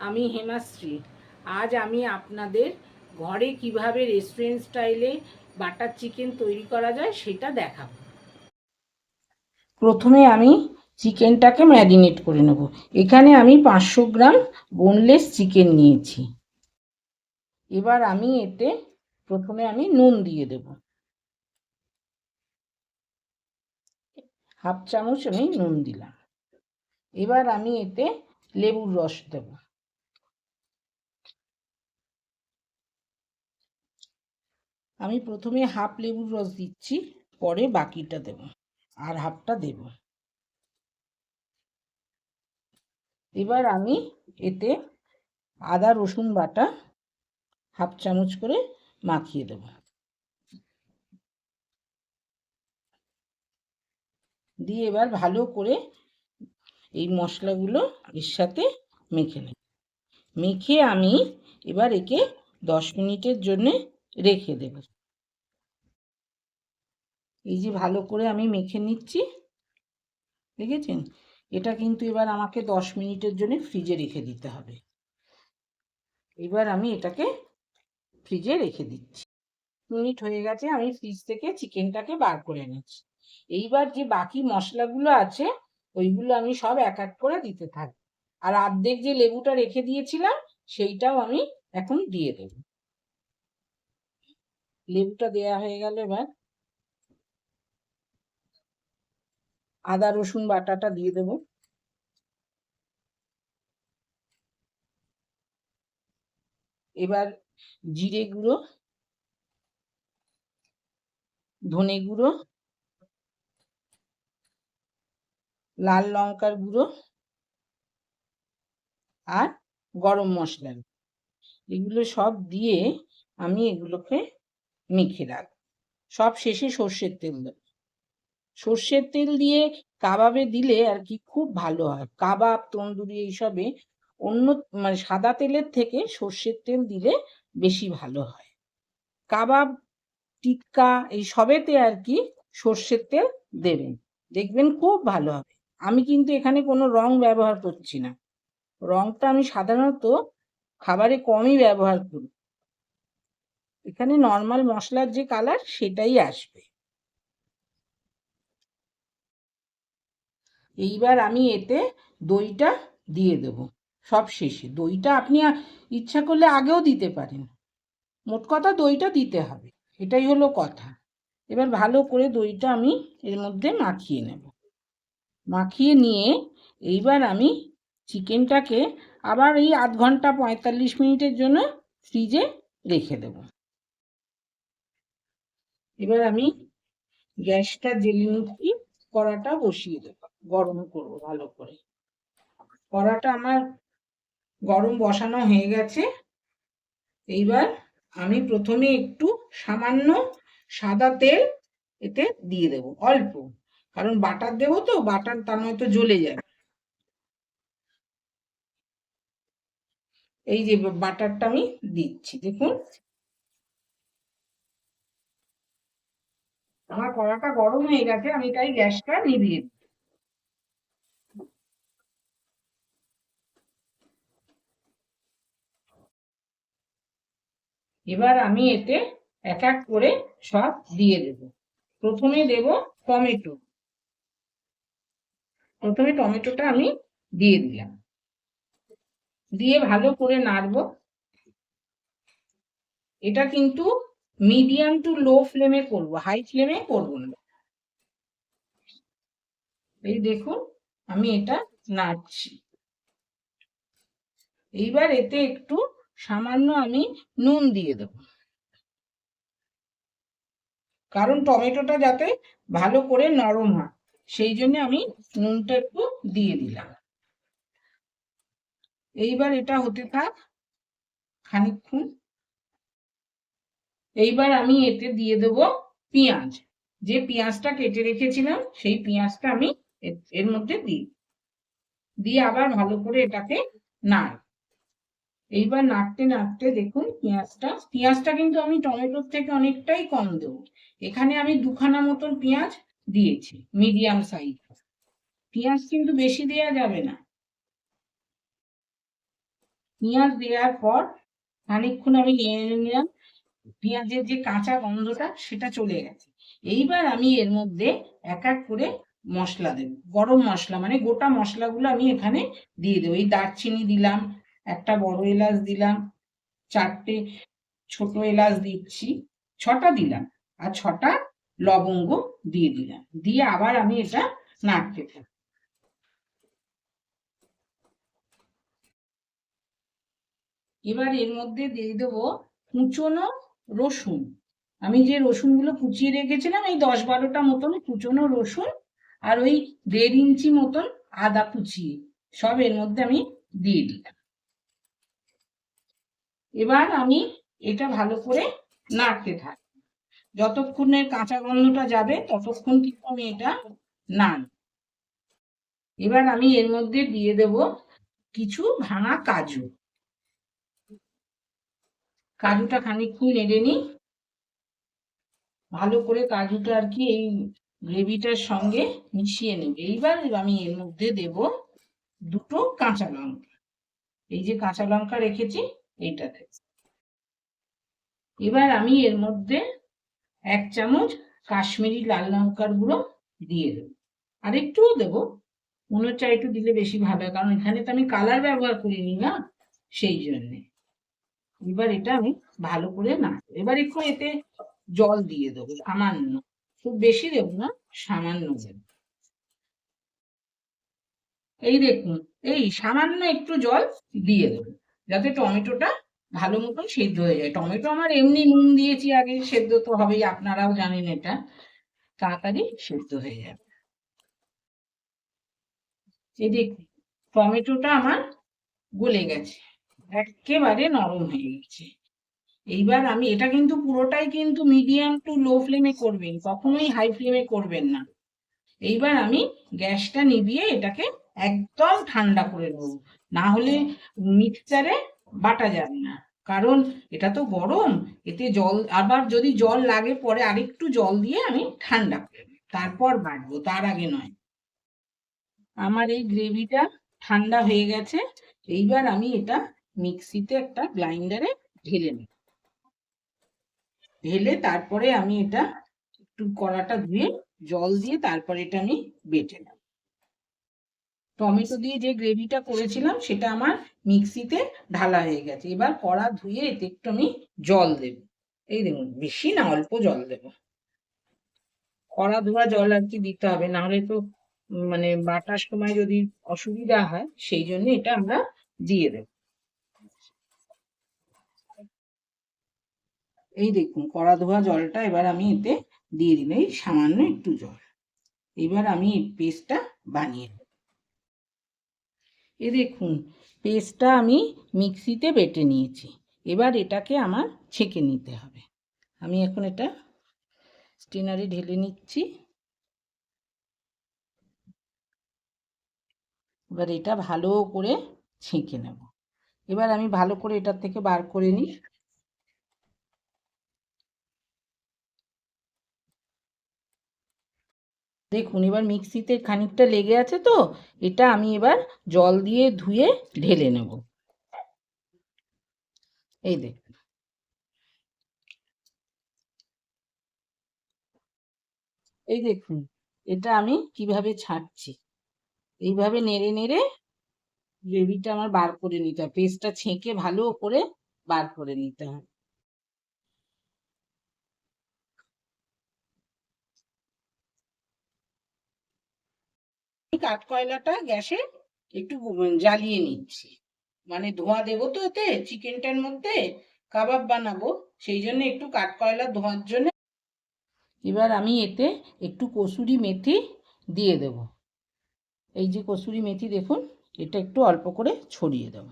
আমি হেমাশ্রী। আজ আমি আপনাদের ঘরে কিভাবে রেস্টুরেন্ট স্টাইলে বাটার চিকেন তৈরি করা যায় সেটা দেখাবো। প্রথমে আমি চিকেনটাকে ম্যারিনেট করে নেব। এখানে আমি 500 গ্রাম বোনলেস চিকেন নিয়েছি। এবার আমি এতে প্রথমে আমি নুন দিয়ে দেব, হাফ চামচ আমি নুন দিলাম। এবার আমি এতে লেবুর রস দেব। আমি প্রথমে হাফ লেবুর রস দিচ্ছি, পরে বাকিটা দেব, আর হাফটা দেব। এবার আমি এতে আদা রসুন বাটা হাফ চামচ করে মাখিয়ে দেব। দিয়ে এবার ভালো করে এই মশলাগুলো এর সাথে মেখে নেব। মেখে আমি এবার একে 10 মিনিটের জন্য রেখে দেব। এই যে ভালো করে আমি মেখে নিচ্ছি, দেখেছেন? এটা কিন্তু এবার আমাকে 10 মিনিটের জন্য ফ্রিজে রেখে দিতে হবে। এবার আমি এটাকে ফ্রিজে রেখে দিচ্ছি। মিনিট হয়ে গেছে, আমি ফ্রিজ থেকে চিকেনটাকে বার করে নিচ্ছি। এইবার যে বাকি মশলাগুলো আছে ওইগুলো আমি সব এক এক করে দিতে থাকি। আর অর্ধেক যে লেবুটা রেখে দিয়েছিলাম সেইটাও আমি এখন দিয়ে দেব। লেবুটা দেয়া হয়ে গেল, এবার আদা রসুন বাটাটা দিয়ে দেব। এবার জিরে গুঁড়ো, ধনে গুঁড়ো, লাল লঙ্কার গুঁড়ো আর গরম মশলা, এগুলো সব দিয়ে আমি এগুলোকে মেখে রাখবো। সব শেষে সর্ষের তেল দেব। সর্ষের তেল দিয়ে কাবাবে দিলে আর কি খুব ভালো হয়। কাবাব, তন্দুরি এইসবে অন্য মানে সাদা তেলের থেকে সর্ষের তেল দিলে বেশি ভালো হয়। কাবাব, টিক্কা এই সবেতে আর কি সর্ষের তেল দেবেন, দেখবেন খুব ভালো হবে। আমি কিন্তু এখানে কোনো রং ব্যবহার করছি না। রংটা আমি সাধারণত খাবারে কমই ব্যবহার করি। এখানে নর্মাল মশলার যে কালার সেটাই আসবে। এইবার আমি এতে দইটা দিয়ে দেব সব শেষে। দইটা আপনি ইচ্ছা করলে আগেও দিতে পারেন, মোট কথা দইটা দিতে হবে, এটাই হলো কথা। এবার ভালো করে দইটা আমি এর মধ্যে মাখিয়ে নেব। মাখিয়ে নিয়ে এইবার আমি চিকেনটাকে আবার এই আধ ঘন্টা 45 মিনিটের জন্য ফ্রিজে রেখে দেব। এবার আমি গ্যাসটা জ্বেলে নিচ্ছি, কড়াটা বসিয়ে দেব, গরম করব ভালো করে। কড়াটা আমার গরম বসানো হয়ে গেছে। এইবার আমি প্রথমে একটু সামান্য সাদা তেল এতে দিয়ে দেব, অল্প, কারণ বাটার দেবো তো, বাটার তা নয়তো জ্বলে যাবে। এই যে বাটারটা আমি দিচ্ছি, দেখুন আমার কড়াটা গরম হয়ে গেছে, আমি তাই গ্যাসটা নিভিয়ে দিই। এবার আমি এতে এক এক করে সব দিয়ে দেব। প্রথমে দেব টমেটো। প্রথমে টমেটোটা আমি দিয়ে দিলাম, দিয়ে ভালো করে নাড়বো। এটা কিন্তু মিডিয়াম টু লো ফ্লেমে করব, হাই ফ্লেমে করব না। এই দেখুন আমি এটা নাড়ছি। এইবার এতে একটু সামান্য আমি নুন দিয়ে দেব, কারণ টমেটোটা যাতে ভালো করে নরম হয় সেই জন্য আমি নুনটা একটু দিয়ে দিলাম। এইবার এটা হতে থাক খানিকক্ষণ। এইবার আমি এতে দিয়ে দেব পেঁয়াজ। যে পেঁয়াজটা কেটে রেখেছিলাম সেই পেঁয়াজটা আমি এর মধ্যে দিয়ে আবার ভালো করে এটাকে নাড়। এইবার নাড়তে নাড়তে দেখুন পেঁয়াজটা কিন্তু আমি টমেটোর থেকে অনেকটাই কম দেবো। এখানে আমি দুখানা মতন পেঁয়াজ দিয়েছি, মিডিয়াম সাইজ। পেঁয়াজ কিন্তু বেশি দেওয়া যাবে না। পেঁয়াজ দেওয়ার পর খানিকক্ষণ আমি নেড়ে নিলাম, পেঁয়াজের যে কাঁচা গন্ধটা সেটা চলে গেছে। এইবার আমি এর মধ্যে এক এক করে মশলা দেব, গরম মশলা মানে গোটা মশলাগুলো আমি এখানে দিয়ে দেবো। এই দারচিনি দিলাম, একটা বড় এলাচ দিলাম, 4টে ছোট এলাচ দিচ্ছি, 6টা দিলাম, আর 6টা লবঙ্গ দিয়ে দিলাম, দিয়ে আবার আমি এটা নাড়তে থাকি। এবার এর মধ্যে দিয়ে দেবো কুচনো রসুন। আমি যে রসুনগুলো কুচিয়ে রেখেছিলাম, এই 10-12টা মতন কুচনো রসুন, আর ওই 1.5 ইঞ্চি মতন আদা কুচিয়ে সব এর মধ্যে আমি দিয়ে দিলাম। এবার আমি এটা ভালো করে নাড়তে থাকি, যতক্ষণে কাঁচা গন্ধটা যাবে ততক্ষণ কিন্তু আমি এটা নাড়ব। এবার আমি এর মধ্যে দিয়ে দেব কিছু ভাঙা কাজু। কাজুটা খানিকক্ষণ নেড়ে নিই, ভালো করে কাজুটা আর কি এই গ্রেভিটার সঙ্গে মিশিয়ে নেব। এইবার আমি এর মধ্যে দেব 2টো কাঁচা লঙ্কা, এই যে কাঁচা লঙ্কা রেখেছি এইটাতে। এবার আমি এর মধ্যে 1 চামচ কাশ্মীরি লাল লঙ্কার গুঁড়ো দিয়ে দেবো, আর একটুও দেবো, মনে হচ্ছে একটু দিলে বেশি ভালো হয়, কারণ এখানে তো আমি কালার ব্যবহার করিনি না, সেই জন্যে। এবার এটা আমি ভালো করে নাড়বো। এবার একটু এতে জল দিয়ে দেবো সামান্য, খুব বেশি দেবো না, সামান্য দেবো। এই দেখুন, এই সামান্য একটু জল দিয়ে দেবো, যাতে টমেটোটা ভালো মতন সেদ্ধ হয়ে যায়। টমেটো আমার এমনি নুন দিয়েছি আগে, সেদ্ধ তো হবেই, আপনারাও জানেন এটা, তাড়াতাড়ি সেদ্ধ হয়ে যাবে। এই দেখুন, টমেটোটা আমার গলে গেছে, একেবারে নরম হয়ে গেছে। এইবার আমি এটা কিন্তু পুরোটাই কিন্তু মিডিয়াম টু লো ফ্লেমে করবেন, কখনোই হাই ফ্লেমে করবেন না। এইবার আমি গ্যাসটা নিভিয়ে এটাকে একদম ঠান্ডা করে নেব, না হলে মিক্সচারে বাটা যাবে না, কারণ এটা তো গরম, এতে জল, আবার যদি জল লাগে পরে আরেকটু জল দিয়ে আমি ঠান্ডা করে নেব, তারপর বাটবো, তার আগে নয়। আমার এই গ্রেভিটা ঠান্ডা হয়ে গেছে। এইবার আমি এটা মিক্সিতে একটা গ্রাইন্ডারে ঢেলে নেব, ঢেলে তারপরে আমি এটা একটু কড়াটা ধুয়ে জল দিয়ে তারপরে এটা আমি বেটে নেব। টমেটো দিয়ে যে গ্রেভিটা করেছিলাম সেটা আমার মিক্সিতে ঢালা হয়ে গেছে। এবার কড়া ধুয়ে এতে একটু আমি জল দেব, এই দেখুন, বেশি না, অল্প জল দেব। কড়া ধোয়া জল আর কি দিতে হবে, না হলে তো মানে বাটার সময় যদি অসুবিধা হয়, সেই জন্য এটা আমরা দিয়ে দেব। এই দেখুন, কড়া ধোয়া জলটা এবার আমি এতে দিয়ে দিলাম, এই সামান্য একটু জল। এবার আমি এই পেস্টটা বানিয়ে নেব। এই দেখুন, পেস্টটা আমি মিক্সিতে বেটে নিয়েছি, এবার এটাকে আমার ছেঁকে নিতে হবে। আমি এখন এটা স্ট্রেনারে ঢেলে নিচ্ছি। এবার এটা ভালো করে ছেঁকে নেব। এবার আমি ভালো করে এটার থেকে বার করে নিই। দেখুন, এবার মিক্সিতে খানিকটা লেগে আছে তো, এটা আমি এবার জল দিয়ে ধুয়ে ঢেলে নেব। এই দেখুন, এই দেখুন, এটা আমি কিভাবে ছাড়ছি, এইভাবে নেড়ে নেড়ে গ্রেভিটা আমার বার করে নিতে হবে, পেস্টটা ছেঁকে ভালো করে বার করে নিতে হবে। কাঠকয়লাটা গ্যাসে একটু জ্বালিয়ে নিচ্ছি, মানে ধোঁয়া দেবো তো এতে, চিকেনটার মধ্যে কাবাব বানাবো, সেই জন্য একটু কাঠকয়লা ধোঁয়ার জন্য। এবার আমি এতে একটু কসুরি মেথি দিয়ে দেব, এই যে কসুরি মেথি দেখুন, এটা একটু অল্প করে ছড়িয়ে দেব,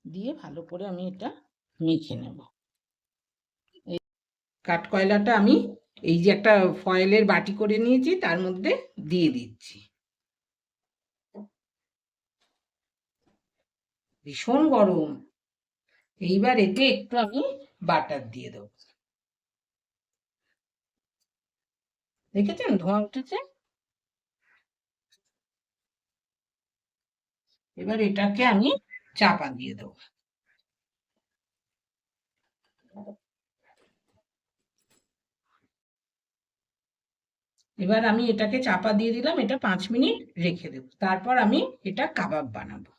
দিয়ে ভালো করে আমি এটা মেখে নেব। এই কাঠকয়লাটা আমি এই যে একটা ফয়েলের বাটি করে নিয়েছি, তার মধ্যে দিয়ে দিচ্ছি। ভীষণ গরম। এইবার এতে একটু আমি বাটার দিয়ে দেবো, দেখেছেন ধোঁয়া উঠেছে। এবার এটাকে আমি চাপা দিয়ে দেবো। এবার আমি এটাকে চাপা দিয়ে দিলাম, এটা 5 মিনিট রেখে দেব, তারপর আমি এটা কাবাব বানাবো।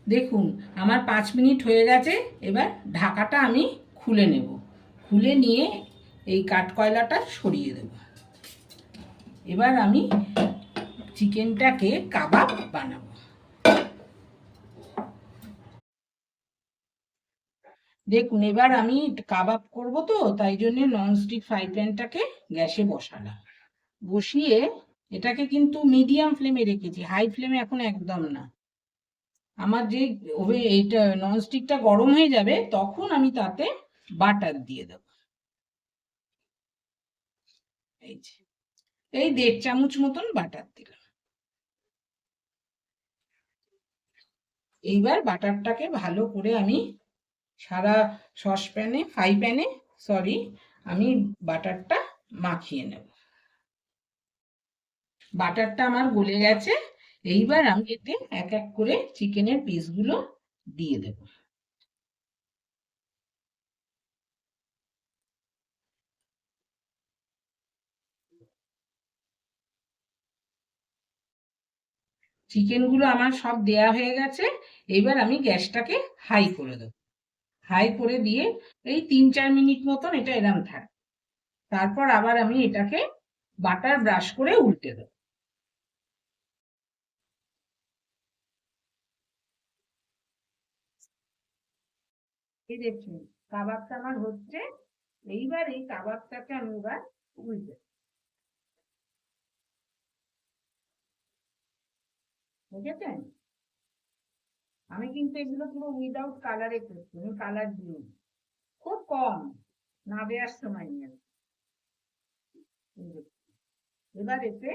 দেখুন আমার 5 মিনিট হয়ে গেছে। এবার ঢাকাটা আমি খুলে নেব, খুলে নিয়ে এই কাঠকয়লাটা সরিয়ে দেব। এবার আমি চিকেনটাকে কাবাব বানাবো। দেখুন এবার আমি কাবাব করব, তো তাই জন্য ননস্টিক ফ্রাই প্যানটাকে গ্যাসে বসালাম। বসিয়ে এটাকে কিন্তু মিডিয়াম ফ্লেমে রেখেছি, হাই ফ্লেমে এখন একদম না। আমার যে এইটা ননস্টিকটা গরম হয়ে যাবে তখন আমি তাতে বাটার দিয়ে দেব। এই যে এই 1.5 চামচ মতন বাটার দিলাম। এইবার বাটারটাকে ভালো করে আমি সারা সসপ্যানে ফ্রাই প্যানে আমি বাটারটা মাখিয়ে নেব। বাটারটা আমার গলে গেছে। এইবার আমি এতে এক এক করে চিকেনের পিসগুলো দিয়ে দেব। চিকেনগুলো আমার সব দেয়া হয়ে গেছে। এইবার আমি গ্যাসটাকে হাই করে দেব। হাই করে দিয়ে এই 3-4 মিনিট মতন এটা এরম থাক। তারপর আবার আমি এটাকে বাটার ব্রাশ করে উল্টে দেব। এই দেখুন কাবাবটা আমার হচ্ছে। এইবার এই কাবাবটাকে আমি এবার উল্টে, বুঝেছেন? আমি কিন্তু এগুলো পুরো উইদাউট কালারে করছি, আমি কালার দিই খুব কম, না দেওয়ার সময় নিয়ে। এবার এতে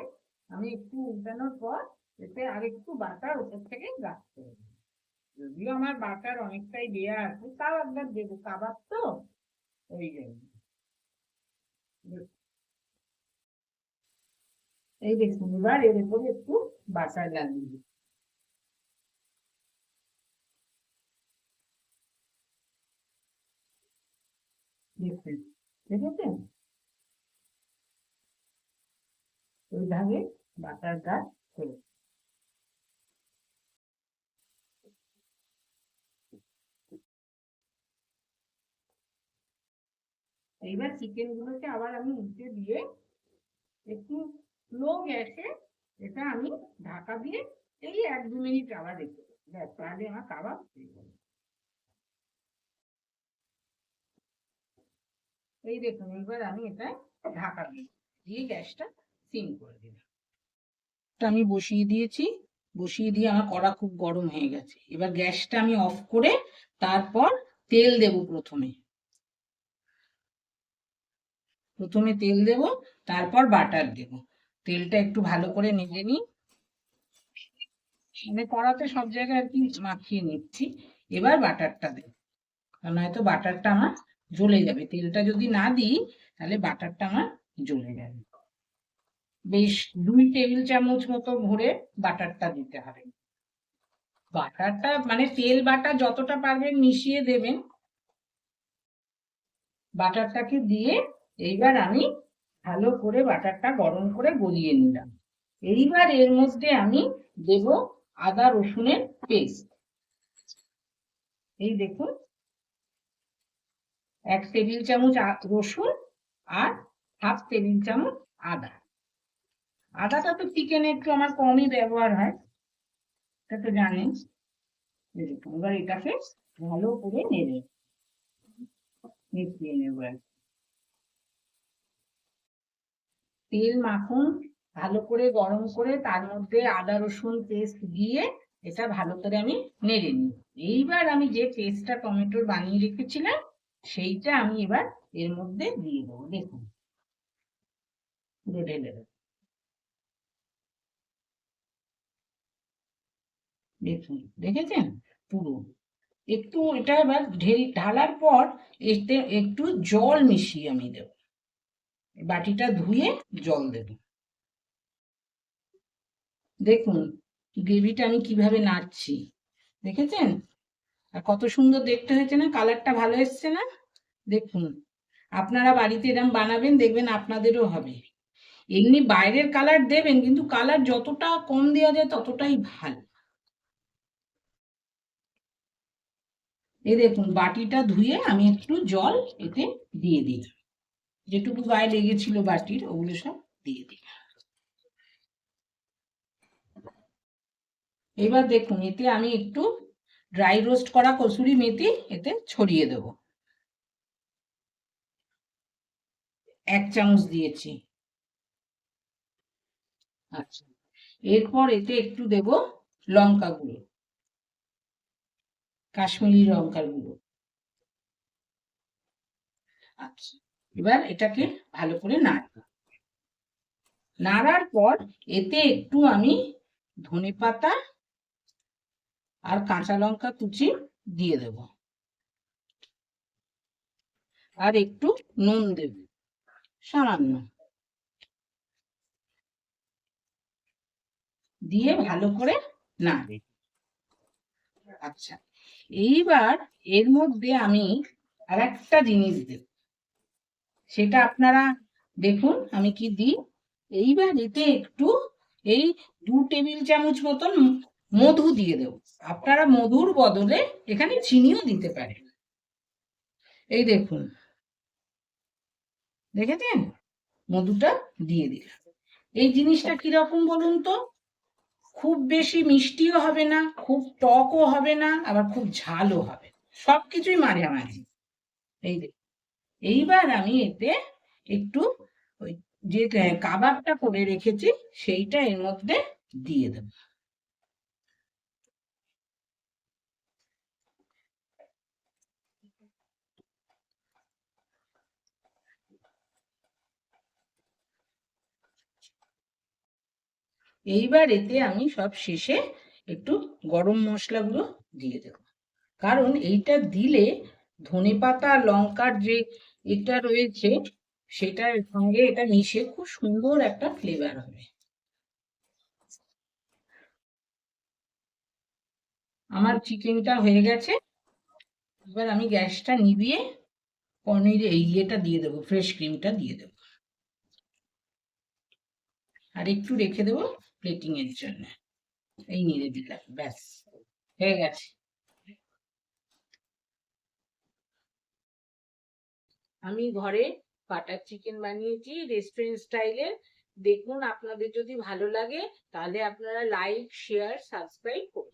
আমি একটু উল্টানোর পর এতে আর একটু বাটার উপর থেকে রাখতে হবে। যদিও আমার বাটার অনেকটাই দেয়া আছে, তাও একবার দেবো, কাবাব তো ওই জন্য। এই দেখুন এবার এর উপরে একটু বাটার লাগিয়ে দিই। দেখুন, দেখেছেন? এইভাবে বাটারটা করে এইবার চিকেন গুলোকে আবার আমি উল্টে দিয়ে একটু স্লো গ্যাসে এটা আমি ঢাকা দিয়ে এই 1-2 মিনিট আবার রেখে দেবো। ব্যাস, তাহলে আমার কাবাব হয়ে যাবে। এই দেখুন এবার আমি এটা ঢাকা দিই, দিয়ে গ্যাসটা সিম করে দিলাম। আমি বসিয়ে দিয়েছি, বসিয়ে দিয়ে আমার কড়া খুব গরম হয়ে গেছে। এবার গ্যাসটা আমি অফ করে তারপর তেল দেব। প্রথমে তেল দেব, তারপর বাটার দেব। তেলটা একটু ভালো করে নেড়ে নিই, মানে কড়াতে সব জায়গায় আর কি মাখিয়ে নিচ্ছি। এবার বাটারটা দেব, কারণ হয়তো বাটারটা আমার জ্বলে যাবে। তেলটা যদি না দিই তাহলে বাটারটা আমার জ্বলে যাবে। বেশ 2 টেবিল চামচ মতো ভরে বাটারটা দিতে হবে। বাটারটা মানে তেল বাটার যতটা পারবেন মিশিয়ে দেবেন। বাটারটাকে দিয়ে এইবার আমি ভালো করে বাটারটা গরম করে গলিয়ে নিলাম। এইবার এর মধ্যে আমি দেব আদা রসুনের পেস্ট। এই দেখুন 1 টেবিল চামচ রসুন আর 1/2 টেবিল চামচ আদা। আদাটা তো চিকেনে একটু আমার কমই ব্যবহার হয়, এটা তো জানেন। দেখুন এবার এটাকে ভালো করে নেড়ে মিশিয়ে নেব। তেল মাখুন ভালো করে গরম করে, তার মধ্যে আদা রসুন পেস্ট দিয়ে এটা ভালো করে আমি নেড়ে নিই। এইবার আমি যে পেস্টটা টমেটোর বানিয়ে রেখেছিলাম সেইটা আমি এবার এর মধ্যে দিয়ে দেবো। দেখুন পুরো ঢেলে দেবো। দেখুন, দেখেছেন? পুরো একটু এটা এবার ঢালার পর এতে একটু জল মিশিয়ে আমি দেব। বাটিটা ধুয়ে জল দেব। দেখুন গ্রেভিটা আমি কিভাবে নাড়ছি দেখেছেন? আর কত সুন্দর দেখতে হয়েছে না? কালারটা ভালো এসছে না? দেখুন, আপনারা বাড়িতে এরকম বানাবেন, দেখবেন আপনাদেরও হবে। এমনি বাইরের কালার দেবেন, কিন্তু কালার যতটা কম দেওয়া যায় ততটাই ভালো। এই দেখুন, বাটিটা ধুয়ে আমি একটু জল এতে দিয়ে দিই, যেটুকু গায়ে লেগেছিল বাটির ওগুলো সব দিয়ে দিই। এবার দেখুন, এতে আমি একটু ড্রাই রোস্ট করা কসুরি মেথি এতে ছড়িয়ে দেব, 1 চামচ দিয়েছি। আচ্ছা, এরপর এতে একটু দেব লঙ্কা গুঁড়ো, কাশ্মীরি লঙ্কার গুঁড়ো। আচ্ছা, এবার এটাকে ভালো করে নাড়ব। নাড়ার পর এতে একটু আমি ধনেপাতা আর কাঁচা লঙ্কা কুচি দিয়ে দেব, আর একটু নুন দেব সামান্য, দিয়ে ভালো করে নাড়ব। আচ্ছা, এইবার এর মধ্যে আমি আর একটা জিনিস দেব, সেটা আপনারা দেখুন আমি কি দিই। এইবার এতে একটু এই 2 টেবিল চামচ মতন মধু দিয়ে দেব। আপনারা মধুর বদলে এখানে চিনিও দিতে পারেন। এই দেখুন, দেখেছেন? মধুটা দিয়ে দিলাম। এই জিনিসটা কিরকম বলুন তো? খুব বেশি মিষ্টিও হবে না, খুব টকও হবে না, আবার খুব ঝালও হবে না, সবকিছুই মাঝামাঝি। এই দেখুন, এইবার আমি এতে একটু ওই যে কাবাবটা করে রেখেছি সেইটা এর মধ্যে দিয়ে দেব। এইবার এতে আমি সব শেষে একটু গরম মশলাগুলো দিয়ে দেব, কারণ এইটা দিলে ধনেপাতা লঙ্কার যে এটা রয়েছে সেটার সঙ্গে এটা মিশে খুব সুন্দর একটা ফ্লেভার হবে। আমার চিকেনটা হয়ে গেছে। এবার আমি গ্যাসটা নিভিয়ে পনির এই ইয়েটা দিয়ে দেবো, ফ্রেশ ক্রিমটা দিয়ে দেবো, আর একটু রেখে দেবো প্লেটিং এর জন্য। এই নিয়ে দিলাম, ব্যাস হয়ে গেছে। আমি ঘরে বাটার চিকেন বানিয়েছি রেস্টুরেন্ট স্টাইলের। দেখুন, আপনাদের যদি ভালো লাগে তাহলে আপনারা লাইক শেয়ার সাবস্ক্রাইব করুন।